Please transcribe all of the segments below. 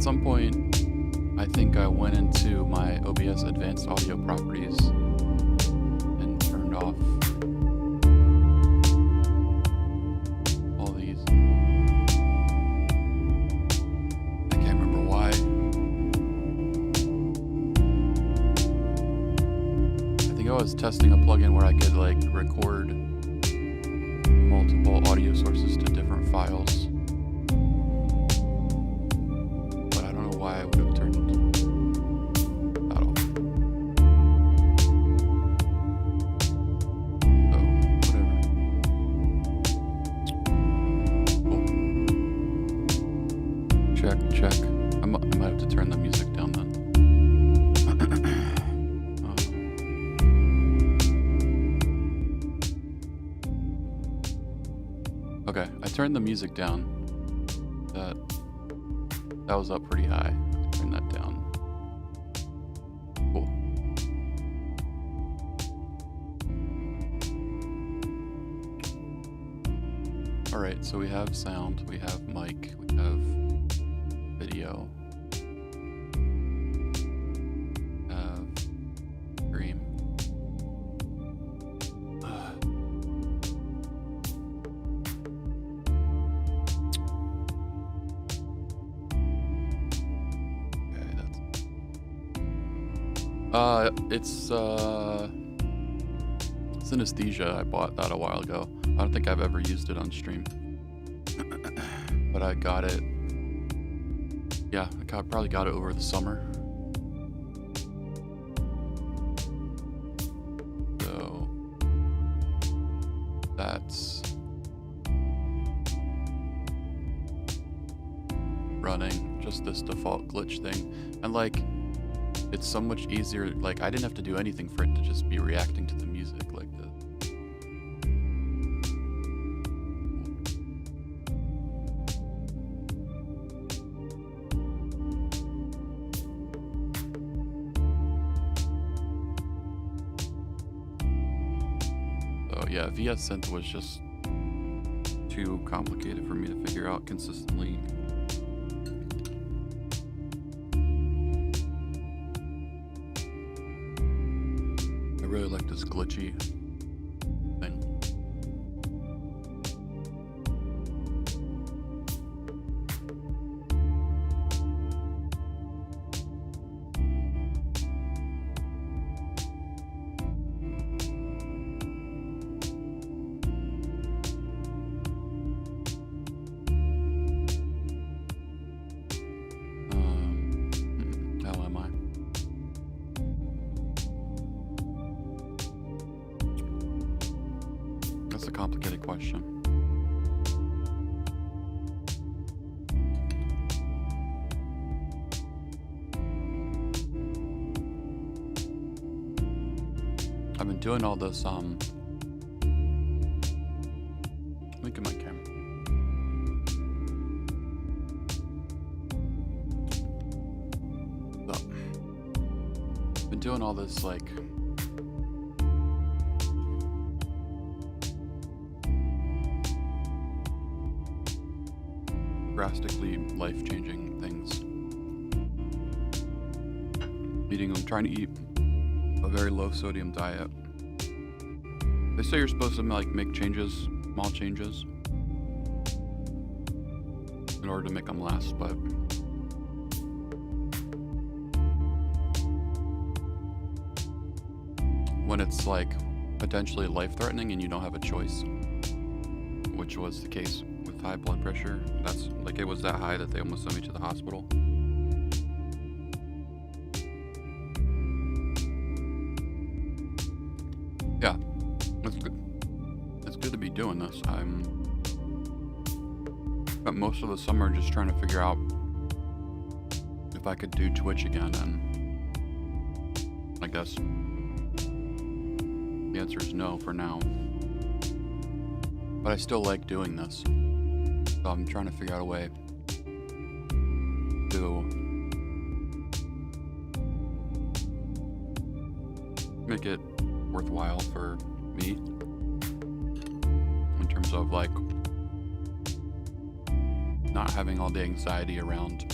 At some point, I think I went into my OBS advanced audio properties and turned off all these. I can't remember why. I think I was testing a plugin where I could like record multiple audio sources to different files. But I don't know why I would have turned that off. So, whatever. Cool. Check. I might have to turn the music down then. Okay, I turned the music down. That was up pretty high. Turn that down. Cool. Alright, so we have sound, we have mic, we have video. We have stream. It's synesthesia. I bought that a while ago. I don't think I've ever used it on stream. But I got it. Yeah, probably got it over the summer. So that's running, just this default glitch thing. And like, it's so much easier, like I didn't have to do anything for it to just be reacting to the music like this. So yeah, VS Synth was just too complicated for me to figure out consistently. I really like this glitchy thing. How am I? That's a complicated question. I've been doing all this, look at my camera. So, been doing all this, like, drastically life-changing things. I'm trying to eat a very low sodium diet. They say you're supposed to like make changes, small changes, in order to make them last, but when it's like potentially life-threatening and you don't have a choice, which was the case with high blood pressure. That's like, it was that high that they almost sent me to the hospital. Yeah, that's good. It's good to be doing this. I'm spent most of the summer just trying to figure out if I could do Twitch again, and I guess the answer is no for now. But I still like doing this. So I'm trying to figure out a way to make it worthwhile for me in terms of like not having all the anxiety around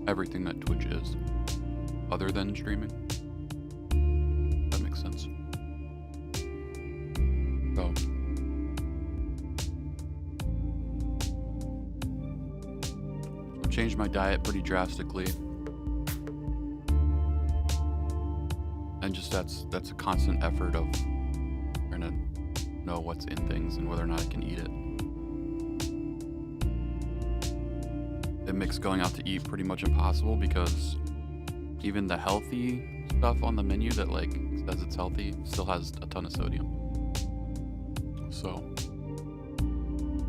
everything that Twitch is, other than streaming. That makes sense. So, I've changed my diet pretty drastically, and just that's a constant effort of trying to know what's in things and whether or not I can eat it. It makes going out to eat pretty much impossible because even the healthy stuff on the menu that like says it's healthy still has a ton of sodium. So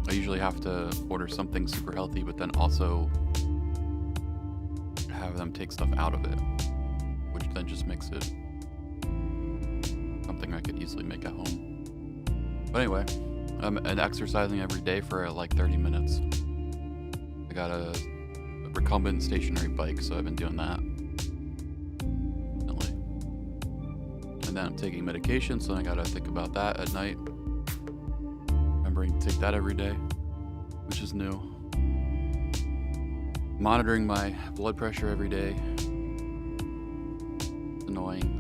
I usually have to order something super healthy, but then also have them take stuff out of it, which then just makes it something I could easily make at home. But anyway, I'm exercising every day for like 30 minutes. I got a recumbent stationary bike, so I've been doing that. And then I'm taking medication, so I gotta think about that at night. Remembering to take that every day, which is new. Monitoring my blood pressure every day. It's annoying.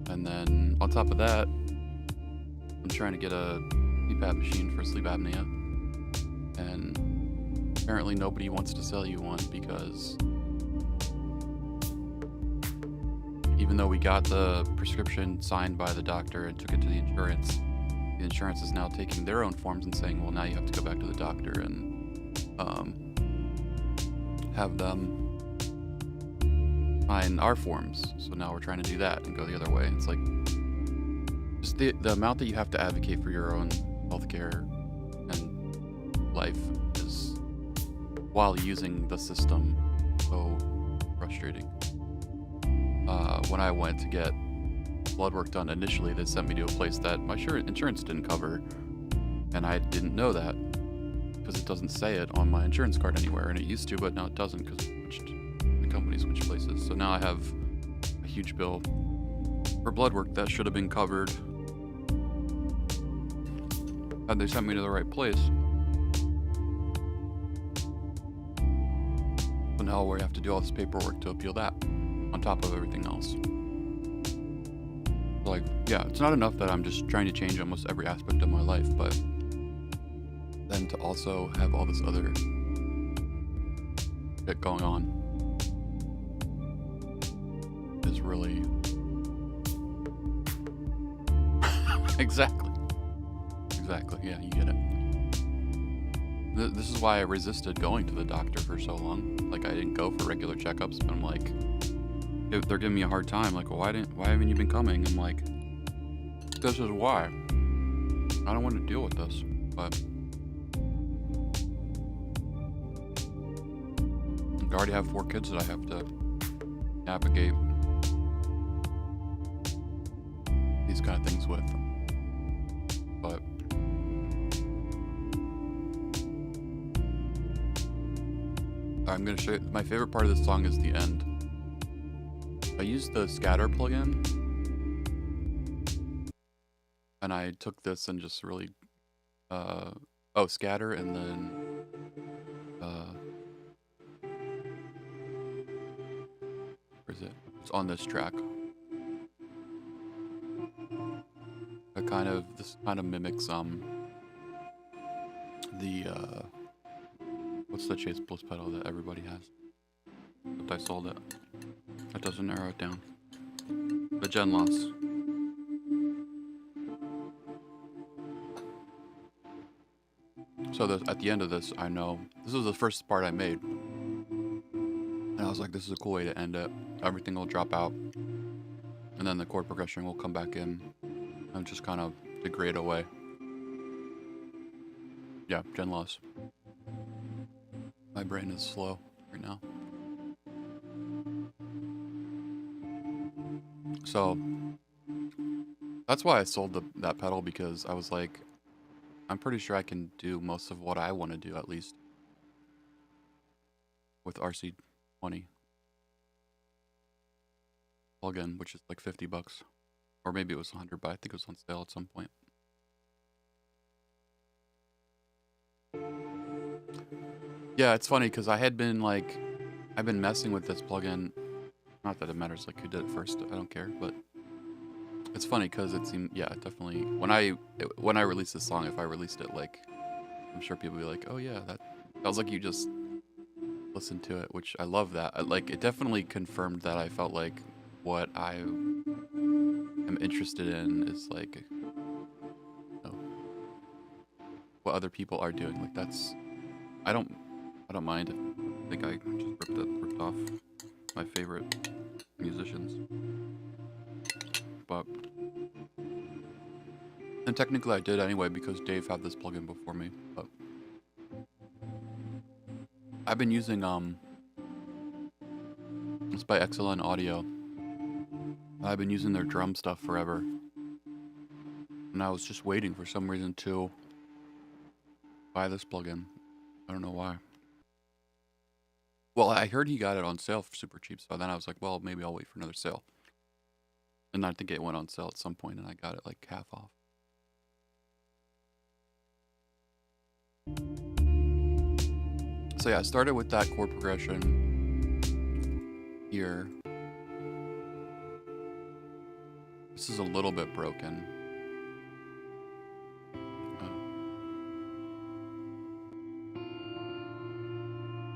And then on top of that, I'm trying to get a CPAP machine for sleep apnea. And apparently nobody wants to sell you one because even though we got the prescription signed by the doctor and took it to the insurance is now taking their own forms and saying, well, now you have to go back to the doctor and have them sign our forms. So now we're trying to do that and go the other way. It's like just the amount that you have to advocate for your own healthcare and life is, while using the system, so frustrating. When I went to get blood work done initially, they sent me to a place that my insurance didn't cover, and I didn't know that because it doesn't say it on my insurance card anywhere, and it used to, but now it doesn't because the company switched places. So now I have a huge bill for blood work that should have been covered had they sent me to the right place. So now we have to do all this paperwork to appeal that on top of everything else. Like, yeah, it's not enough that I'm just trying to change almost every aspect of my life, but then to also have all this other shit going on is really exactly, yeah, you get it. This is why I resisted going to the doctor for so long. Like, I didn't go for regular checkups, but I'm like, they're giving me a hard time. Like, well, why haven't you been coming? I'm like, this is why. I don't want to deal with this, but I already have 4 kids that I have to navigate these kind of things with. But I'm gonna show you, my favorite part of this song is the end. I used the scatter plugin, and I took this and just really, scatter, and then, where is it? It's on this track. This kind of mimics, what's the Chase Bliss pedal that everybody has? But I sold it. That doesn't narrow it down. The Gen Loss. So at the end of this, I know this is the first part I made, and I was like, this is a cool way to end it. Everything will drop out, and then the chord progression will come back in and just kind of degrade away. Yeah, Gen Loss. My brain is slow right now. So that's why I sold that pedal, because I was like, I'm pretty sure I can do most of what I want to do, at least with RC20 plugin, which is like $50, or maybe it was 100, but I think it was on sale at some point. Yeah, it's funny because I've been messing with this plugin. Not that it matters like who did it first. I don't care, but it's funny because it seemed, yeah, definitely. When I released this song, if I released it, like, I'm sure people would be like, oh yeah, that sounds like you just listened to it, which I love that. Like, it definitely confirmed that I felt like what I am interested in is like, you know, what other people are doing. Like, that's, I don't mind it. I think I just ripped off my favorite musicians, but. And technically I did anyway because Dave had this plugin before me, but I've been using it's by Excellent Audio. I've been using their drum stuff forever. And I was just waiting for some reason to buy this plugin. I don't know why. Well, I heard he got it on sale for super cheap, so then I was like, well, maybe I'll wait for another sale. And I think it went on sale at some point and I got it like half off. So yeah, I started with that chord progression here. This is a little bit broken.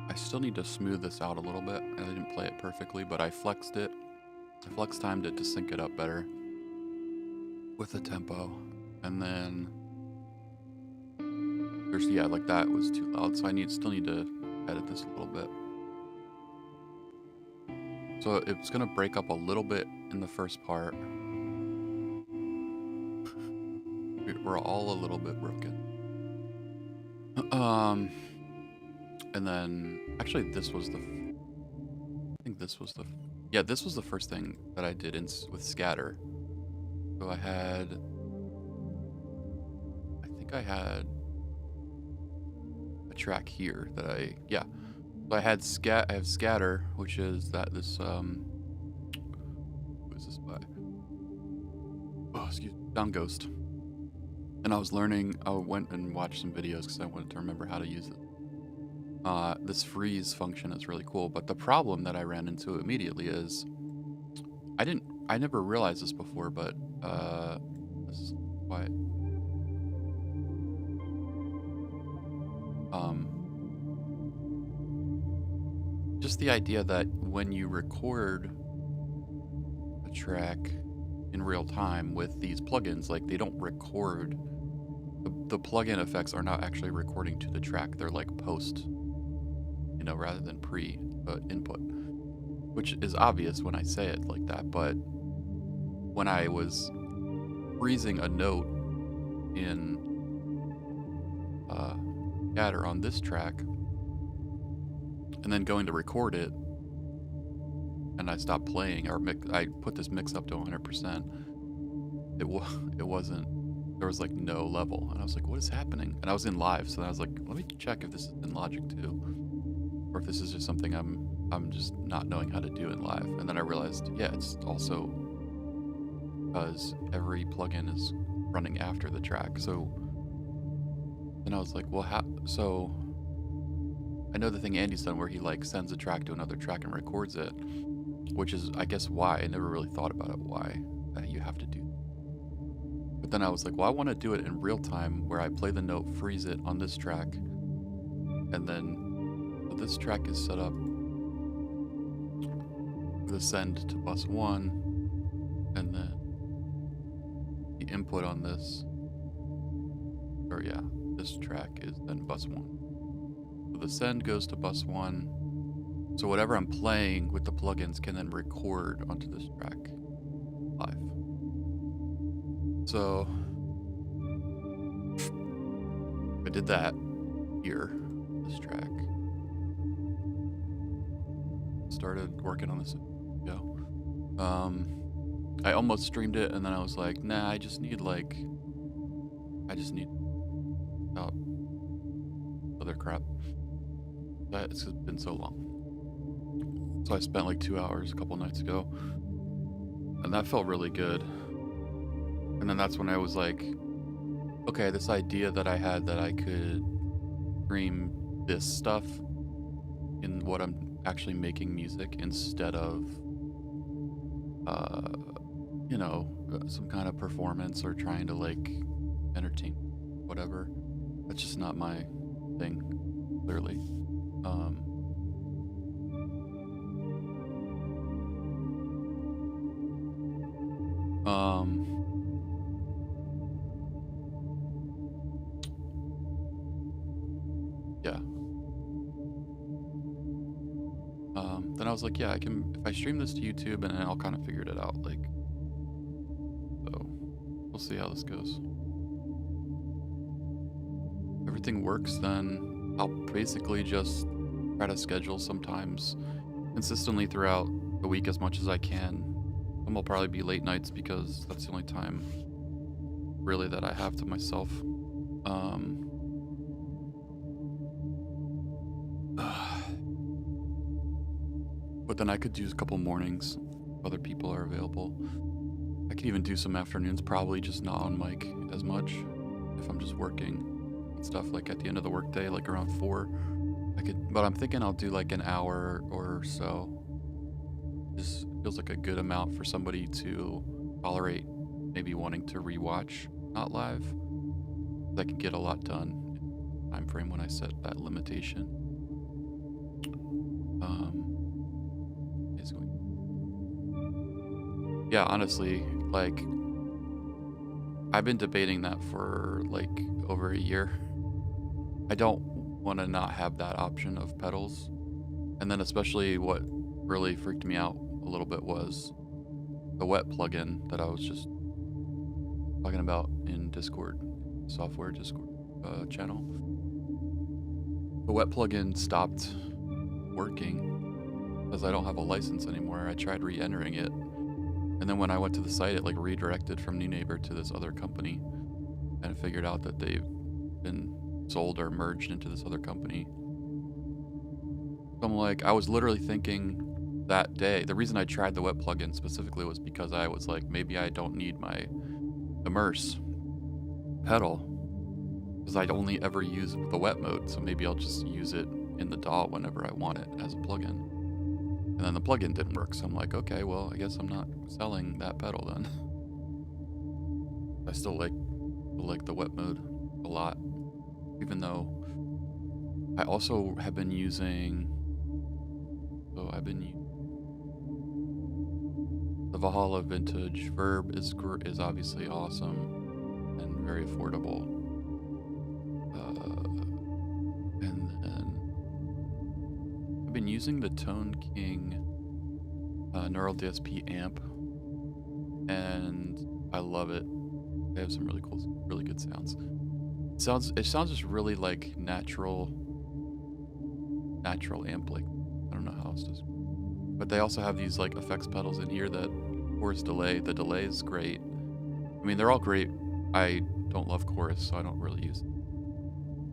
I still need to smooth this out a little bit. I didn't play it perfectly, but I flexed it. I flex timed it to sync it up better with the tempo. And then there's, yeah, like that was too loud, so I still need to edit this a little bit. So it's gonna break up a little bit in the first part. We're all a little bit broken. And then actually this was the, I think this was the, yeah, this was the first thing that I did with scatter. So I think I had a track here that I have scatter, which is this who is this by? Oh, excuse me, Sound Ghost. And I was learning, I went and watched some videos because I wanted to remember how to use it. This freeze function is really cool, but the problem that I ran into immediately is I never realized this before, but this is quiet. Just the idea that when you record a track in real time with these plugins, like they don't record, the plugin effects are not actually recording to the track, they're like post, you know, rather than pre input, which is obvious when I say it like that, but when I was freezing a note in scatter on this track and then going to record it and I stopped playing, or I put this mix up to 100%, it wasn't, there was like no level, and I was like, what is happening? And I was in live, so I was like, let me check if this is in Logic too, or if this is just something I'm just not knowing how to do in live. And then I realized, yeah, it's also because every plugin is running after the track. So then I was like, well, how? So I know the thing Andy's done where he like sends a track to another track and records it, which is, I guess, why I never really thought about it, why you have to do. But then I was like, well, I want to do it in real time where I play the note, freeze it on this track, and then this track is set up with a send to bus 1, and then the input on this, or yeah, this track is then bus 1. So the send goes to bus 1. So whatever I'm playing with the plugins can then record onto this track live. So I did that here, this track. Started working on this. I almost streamed it, and then I was like, nah, I just need other crap. It's been so long. So I spent like 2 hours a couple nights ago, and that felt really good. And then that's when I was like, okay, this idea that I had that I could stream this stuff in what I'm actually making music instead of, uh, some kind of performance or trying to like entertain, whatever. That's just not my thing, clearly. Um, um, yeah. Then I was like, yeah, I can, if I stream this to YouTube and then I'll kind of figure it out. Like, so we'll see how this goes. If everything works, then I'll basically just try to schedule sometimes consistently throughout the week as much as I can. Some will probably be late nights because that's the only time really that I have to myself. But then I could do a couple mornings if other people are available. I could even do some afternoons, probably just not on mic as much if I'm just working and stuff, like at the end of the workday, like around 4. I could, but I'm thinking I'll do like an hour or so. Just feels like a good amount for somebody to tolerate, maybe wanting to rewatch, not live. I can get a lot done in the time frame when I set that limitation. Yeah, honestly, like, I've been debating that for like over a year. I don't want to not have that option of pedals. And then especially what really freaked me out a little bit was the wet plugin that I was just talking about in Discord, software Discord channel. The wet plugin stopped working because I don't have a license anymore. I tried re-entering it. And then when I went to the site, it like redirected from New Neighbor to this other company, and I figured out that they've been sold or merged into this other company. So I'm like, I was literally thinking that day, the reason I tried the wet plugin specifically was because I was like, maybe I don't need my immerse pedal because I'd only ever use the wet mode. So maybe I'll just use it in the DAW whenever I want it as a plugin. And then the plugin didn't work, so I'm like, okay, well, I guess I'm not selling that pedal then. I still like the wet mode a lot, even though I also have been using. So I've been the Valhalla Vintage Verb is obviously awesome and very affordable. And then I've been using the Tone King Neural DSP amp, and I love it. They have some really cool, really good sounds. It sounds just really like natural amp, like I don't know how else to describe it. But they also have these like effects pedals in here that chorus delay. The delay is great. I mean, they're all great. I don't love chorus, so I don't really use it.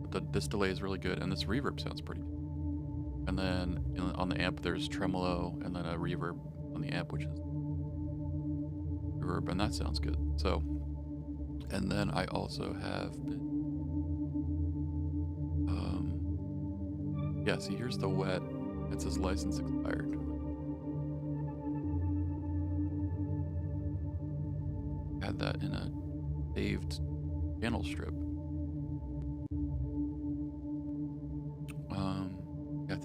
But this delay is really good, and this reverb sounds pretty good. And then on the amp, there's tremolo, and then a reverb on the amp, which is reverb, and that sounds good. So, and then I also have been, yeah, see, here's the wet. It says license expired. Had that in a saved channel strip. Yeah, I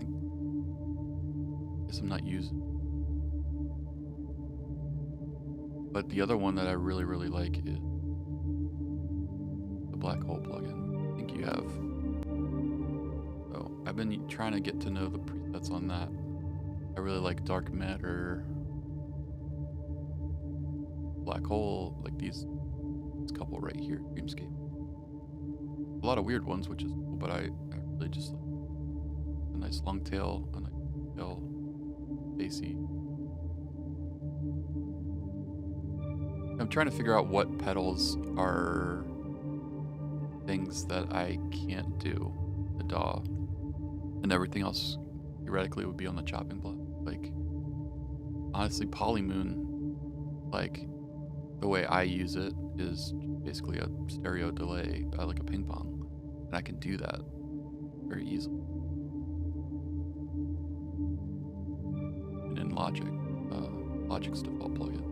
guess I'm not using. But the other one that I really, really like is the black hole plugin. I think you have. So I've been trying to get to know the presets on that. I really like dark matter, black hole, like these couple right here, Dreamscape. A lot of weird ones, which is cool, but I really just like a nice long tail, a nice tail, bassy. I'm trying to figure out what pedals are things that I can't do the DAW, and everything else theoretically would be on the chopping block. Like, honestly, Polymoon, like the way I use it is basically a stereo delay, like a ping pong, and I can do that very easily. in Logic, Logic's default plugins.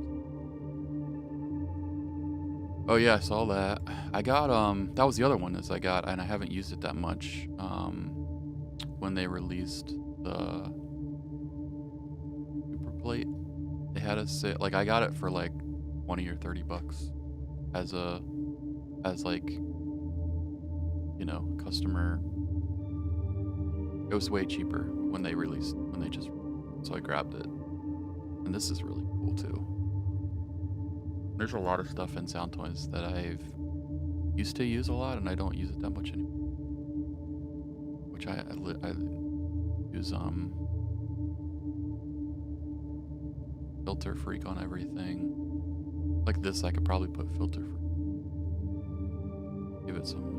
Oh yeah, I saw that. I got that was the other one is I got, and I haven't used it that much. When they released the Super Plate, they had a sale. Like I got it for like 20 or 30 bucks as like, you know, customer. It was way cheaper when they just, so I grabbed it. And this is really cool too. There's a lot of stuff in Sound Toys that I've used to use a lot and I don't use it that much anymore. Which I use filter freak on everything. Like this, I could probably put filter freak. Give it some.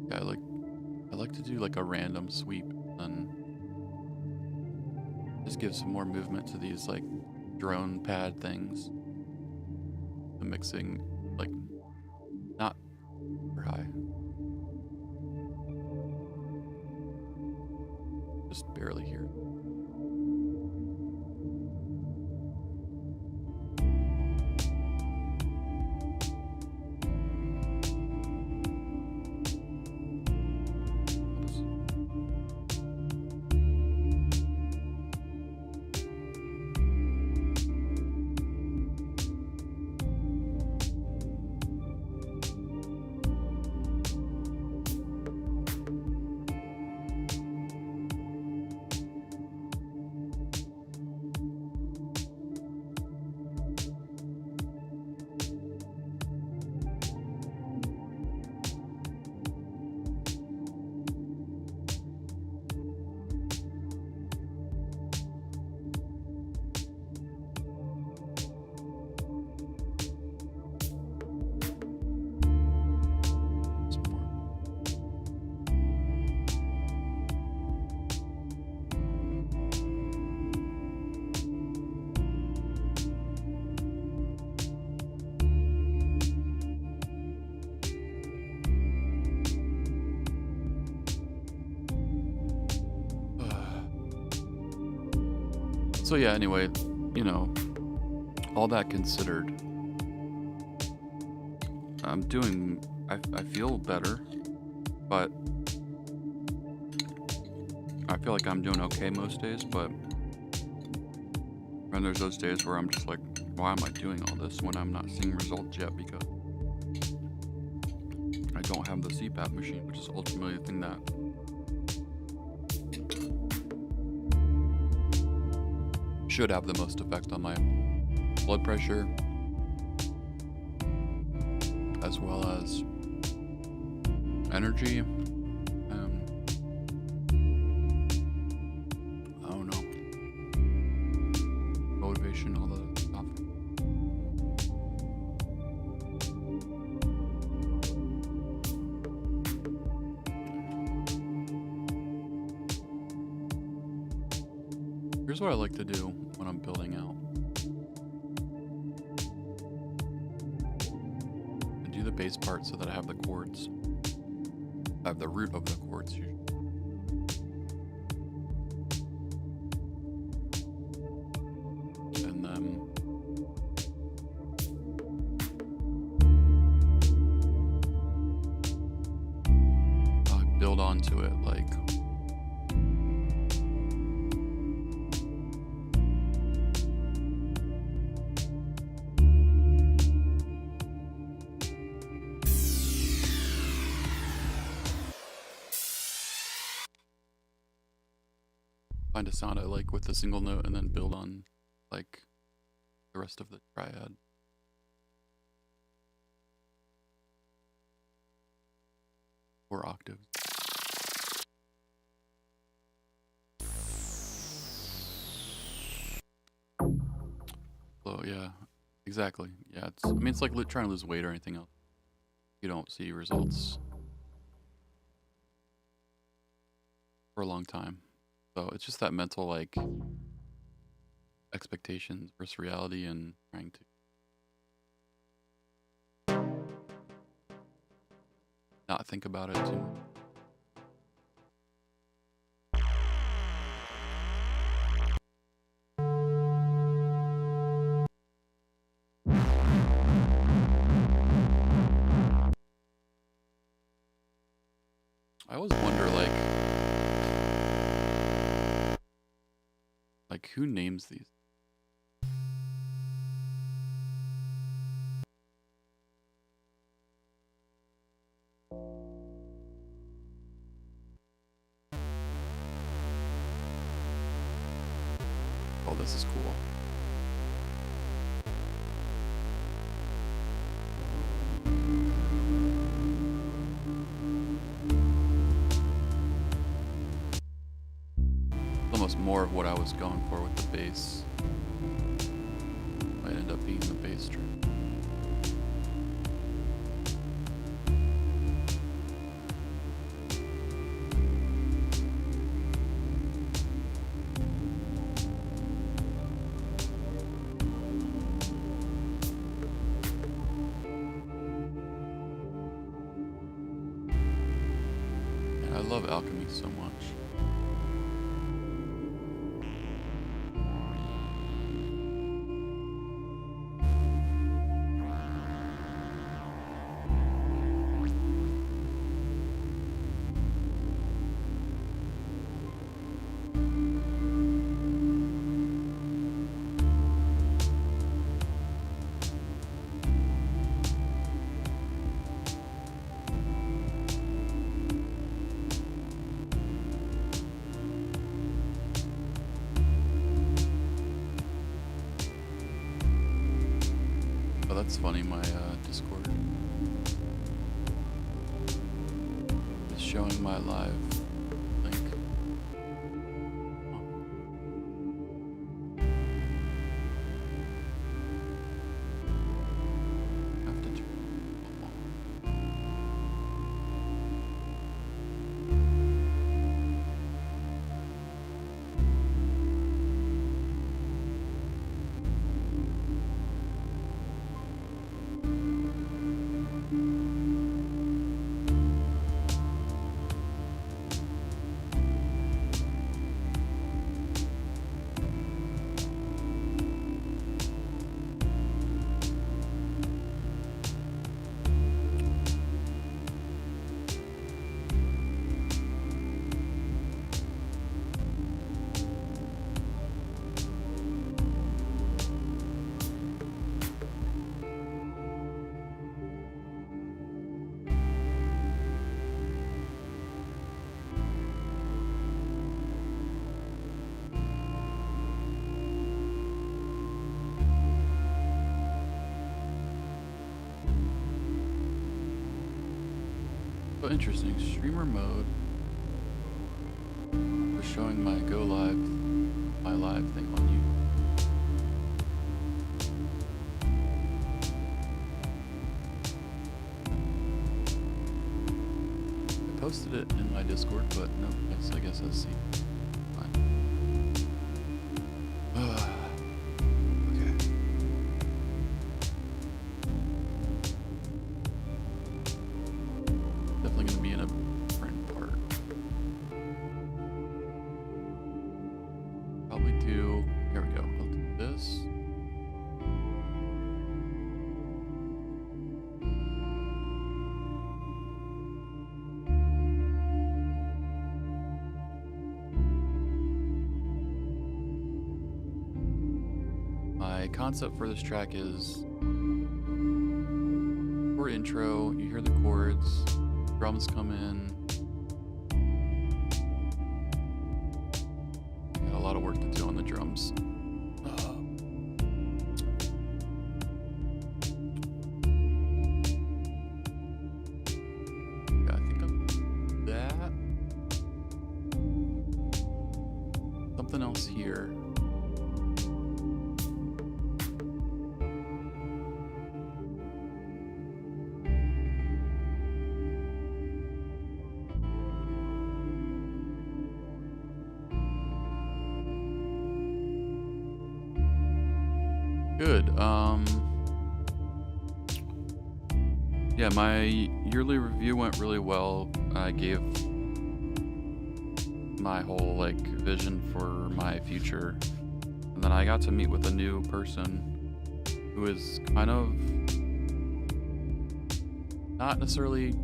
Yeah, I like to do like a random sweep and just give some more movement to these like drone pad things. The mixing, like, not super high. Just barely here. So yeah, anyway, you know, all that considered, I'm doing, I feel better, but I feel like I'm doing okay most days, but then there's those days where I'm just like, why am I doing all this when I'm not seeing results yet because I don't have the CPAP machine, which is ultimately the thing that should have the most effect on my blood pressure, as well as energy, I don't know, motivation, all that stuff. Here's what I like to do when I'm building out. I do the base part so that I have the chords. I have the root of the chords usually. And then I build onto it like find a sound I like with a single note and then build on like the rest of the triad. Or octaves. Oh yeah, exactly. Yeah, it's. I mean, it's like trying to lose weight or anything else. You don't see results for a long time. So it's just that mental like expectations versus reality and trying to not think about it too much. I always wonder like who names these? Oh, this is cool. Almost more of what I was going for with the bass. Might end up being the bass drum. And I love alchemy so much. Oh, that's funny. My Discord is showing my live link. Have to turn it on. So interesting. Streamer mode was showing my my live thing on you. I posted it in my Discord, but no, I guess I see. Fine. Okay. Definitely gonna be in a different part. Probably do. Here we go. I'll do this. My concept for this track is for intro, you hear the chords, drums come in. Got a lot of work to do on the drums. Yeah, I think I'm that. Something else here. good. Yeah, my yearly review went really well. I gave my whole like vision for my future, and then I got to meet with a new person who is kind of not necessarily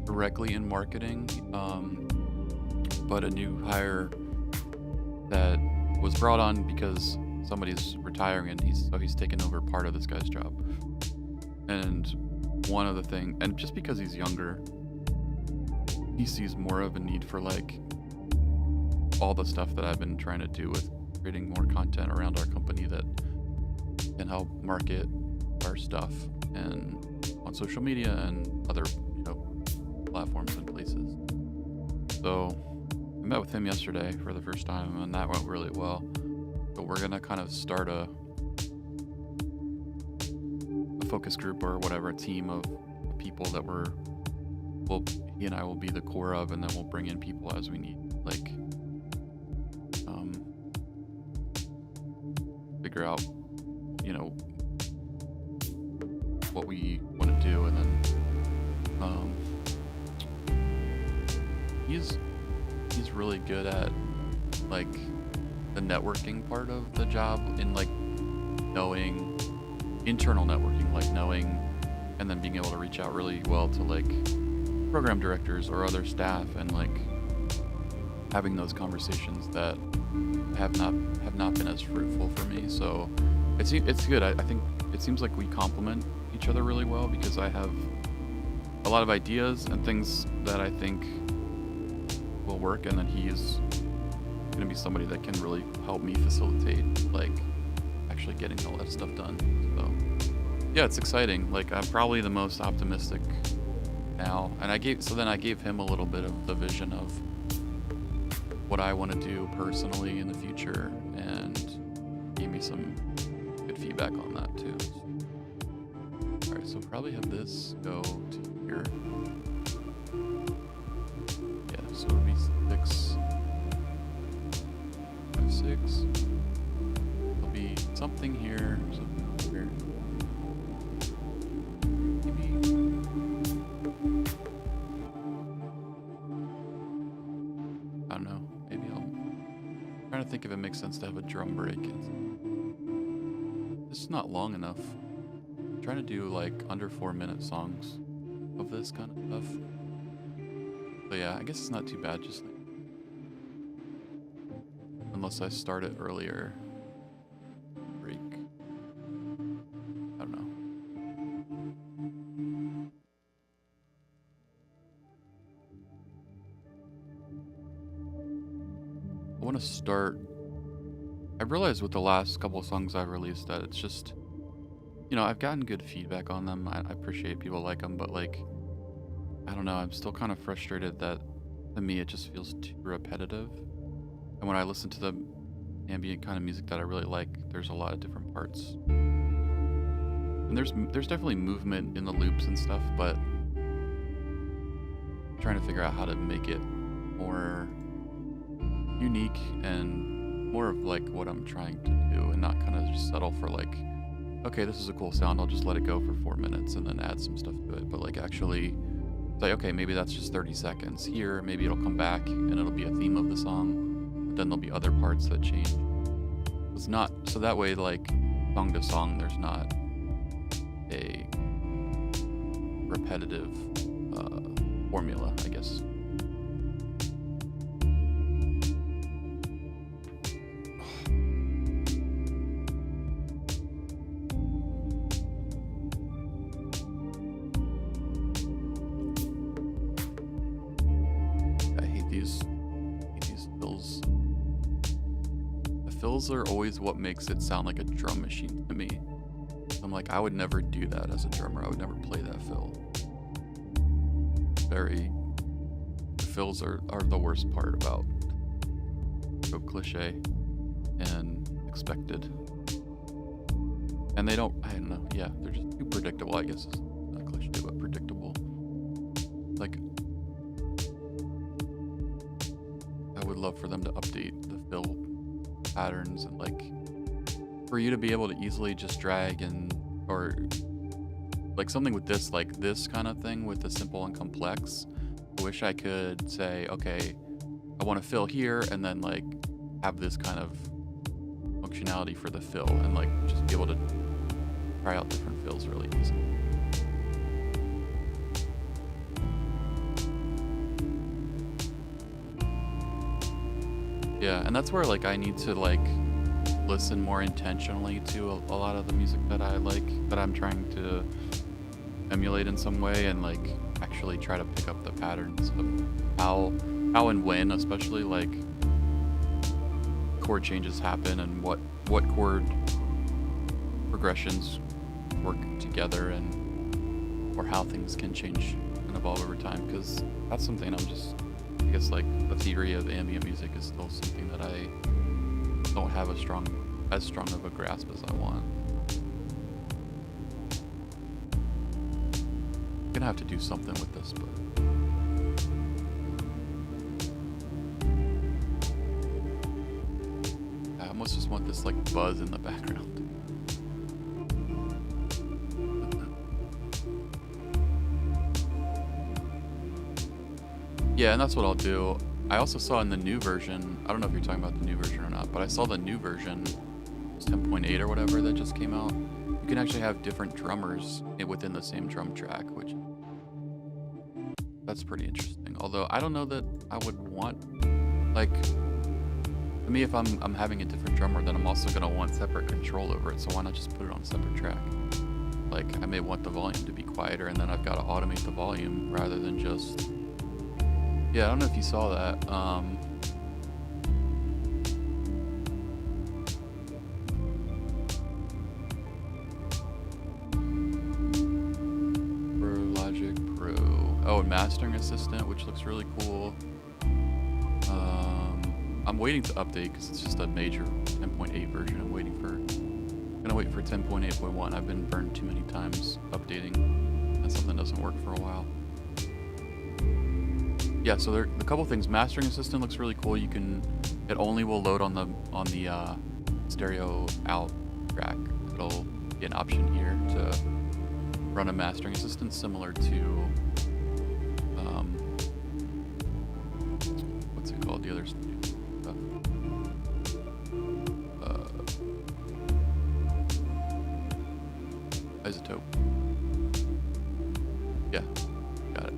directly in marketing, but a new hire that was brought on because somebody's retiring, and he's taken over part of this guy's job. And one of the things, and just because he's younger, he sees more of a need for like all the stuff that I've been trying to do with creating more content around our company that can help market our stuff and on social media and other, platforms and places. So I met with him yesterday for the first time, and that went really well. So we're gonna kind of start a focus group or whatever, a team of people that he and I will be the core of, and then we'll bring in people as we need, like figure out, what we want to do, and then he's really good at like the networking part of the job, in like knowing internal networking, like knowing and then being able to reach out really well to like program directors or other staff, and like having those conversations that have not been as fruitful for me. So it's good. I think it seems like we complement each other really well, because I have a lot of ideas and things that I think will work, and then he's going to be somebody that can really help me facilitate like actually getting all that stuff done. So yeah, it's exciting. Like, I'm probably the most optimistic now, and I gave him a little bit of the vision of what I want to do personally in the future, and gave me some good feedback on that too. All right, so probably have this go to here. Yeah, so it'll be 6, 5, 6. There'll be something here, something here. Maybe. I don't know. Maybe I'm trying to think if it makes sense to have a drum break. It's not long enough. I'm trying to do like under 4-minute songs of this kind of stuff. But yeah, I guess it's not too bad, just like, unless I start it earlier. Break. I don't know. I want to start. I realized with the last couple of songs I've released that it's just, I've gotten good feedback on them. I appreciate people like them, but like, I don't know, I'm still kind of frustrated that to me it just feels too repetitive. And when I listen to the ambient kind of music that I really like, there's a lot of different parts. And there's definitely movement in the loops and stuff, but I'm trying to figure out how to make it more unique and more of like what I'm trying to do, and not kind of just settle for like, okay, this is a cool sound, I'll just let it go for 4 minutes and then add some stuff to it. But like actually say, okay, maybe that's just 30 seconds here, maybe it'll come back and it'll be a theme of the song, but then there'll be other parts that change. It's not, so that way like song to song there's not a repetitive formula, I guess. Fills are always what makes it sound like a drum machine to me. I'm like, I would never do that as a drummer. I would never play that fill. Fills are the worst part about, so cliche and expected. And I don't know, yeah, they're just too predictable, I guess. It's not cliche, but predictable. Like, I would love for them to update the fill patterns and like for you to be able to easily just drag and, or like something with this, like this kind of thing with the simple and complex, I wish I could say, okay, I want to fill here and then like have this kind of functionality for the fill and like just be able to try out different fills really easy. Yeah, and that's where like I need to like listen more intentionally to a lot of the music that I like, that I'm trying to emulate in some way, and like actually try to pick up the patterns of how and when, especially like chord changes happen and what chord progressions work together, and or how things can change and evolve over time, because that's something I'm just, I guess like the theory of ambient music is still something that I don't have as strong of a grasp as I want. I'm gonna have to do something with this, but I almost just want this like buzz in the background. Yeah, and that's what I'll do. I also saw in the new version, I don't know if you're talking about the new version or not, but I saw the new version, 10.8 or whatever that just came out. You can actually have different drummers within the same drum track, which that's pretty interesting. Although I don't know that I would want, like, to me, if I'm having a different drummer, then I'm also gonna want separate control over it. So why not just put it on a separate track? Like, I may want the volume to be quieter, and then I've got to automate the volume rather than just. Yeah, I don't know if you saw that. Logic Pro. Oh, and Mastering Assistant, which looks really cool. I'm waiting to update because it's just a major 10.8 version. I'm gonna wait for 10.8.1. I've been burned too many times updating, and something doesn't work for a while. Yeah, so there a couple things. Mastering Assistant looks really cool. It only will load on the stereo out track. It'll be an option here to run a Mastering Assistant similar to what's it called? The other stuff. Isotope. Yeah, got it.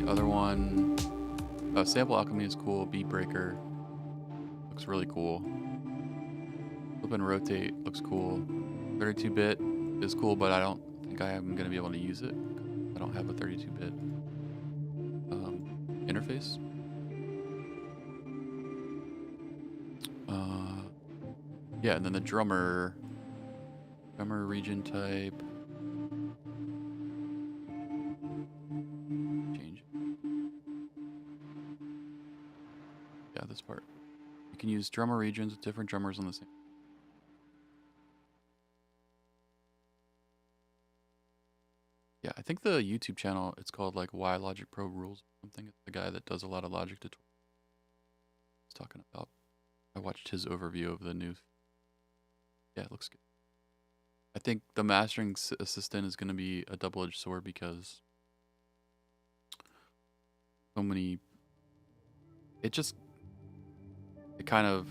The other one, Sample Alchemy is cool. Beat Breaker looks really cool. Flip and Rotate looks cool. 32-bit is cool, but I don't think I am going to be able to use it. I don't have a 32-bit interface. Yeah, and then the drummer region type. Change. Yeah, this part. You can use drummer regions with different drummers on the same. Yeah, I think the YouTube channel, it's called like Why Logic Pro Rules or something. It's the guy that does a lot of Logic tutorials. He's talking about. I watched his overview of the new. Yeah, it looks good. I think the Mastering Assistant is going to be a double-edged sword because so many. It kind of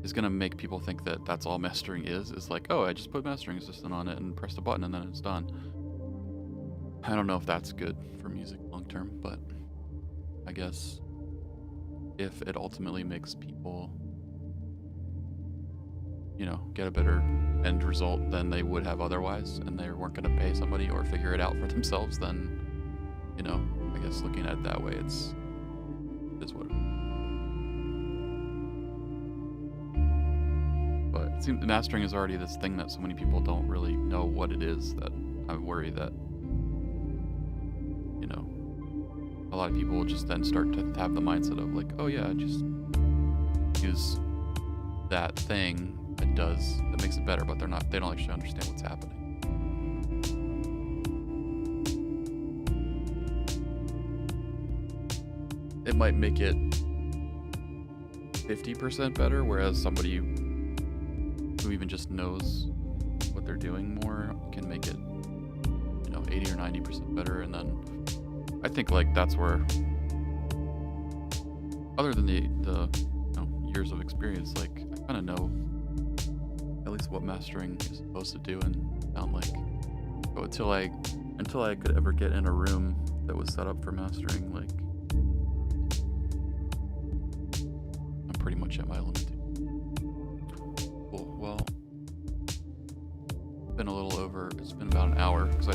is going to make people think that that's all mastering is. It's like, oh, I just put Mastering Assistant on it and press the button and then it's done. I don't know if that's good for music long term, but I guess if it ultimately makes people, get a better end result than they would have otherwise, and they weren't going to pay somebody or figure it out for themselves, then, I guess looking at it that way, it's what it is. But it seems mastering is already this thing that so many people don't really know what it is, that I worry that, a lot of people will just then start to have the mindset of like, oh yeah, just use that thing that makes it better, but they don't actually understand what's happening. might make it 50% better, whereas somebody who even just knows what they're doing more can make it, 80 or 90% better. And then I think like that's where, other than the years of experience, like I kind of know at least what mastering is supposed to do and sound like. But until I could ever get in a room that was set up for mastering, like I'm pretty much at my limit. Cool. Well, it's been a little over. It's been about an hour because I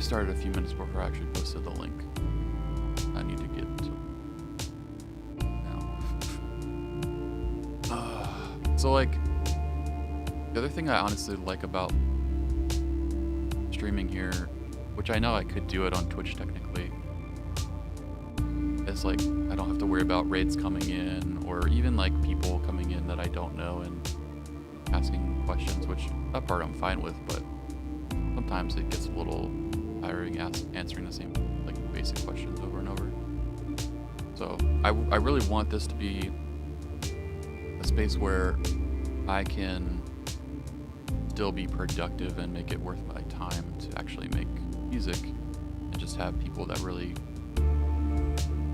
started a few minutes before I actually posted the link. I need to get to now. So like, the other thing I honestly like about streaming here, which I know I could do it on Twitch technically, is like I don't have to worry about raids coming in or even like people coming in that I don't know and asking questions, which that part I'm fine with, but sometimes it gets a little tiring answering the same like basic questions over and over. So I really want this to be a space where I can still be productive and make it worth my time to actually make music and just have people that really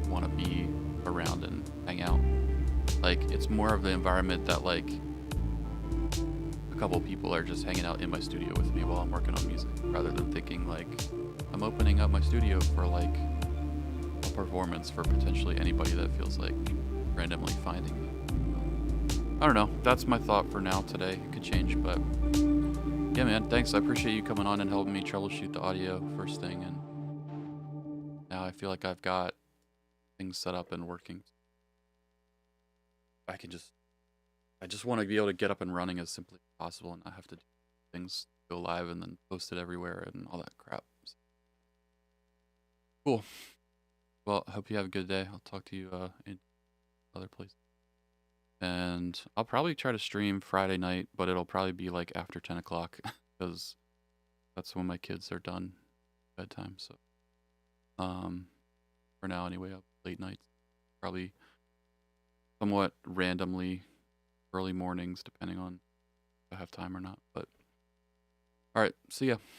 want to be around and hang out. Like it's more of the environment that like a couple people are just hanging out in my studio with me while I'm working on music, rather than thinking like I'm opening up my studio for like a performance for potentially anybody that feels like randomly finding me. I don't know. That's my thought for now today. It could change, but yeah, man, thanks. I appreciate you coming on and helping me troubleshoot the audio first thing, and now I feel like I've got things set up and working. I just want to be able to get up and running as simply as possible and not have to do things, go live and then post it everywhere and all that crap. So, cool. Well, I hope you have a good day. I'll talk to you in other places. And I'll probably try to stream Friday night, but it'll probably be like after 10 o'clock because that's when my kids are done bedtime. So for now anyway, late nights, probably somewhat randomly early mornings depending on if I have time or not. But all right, see ya.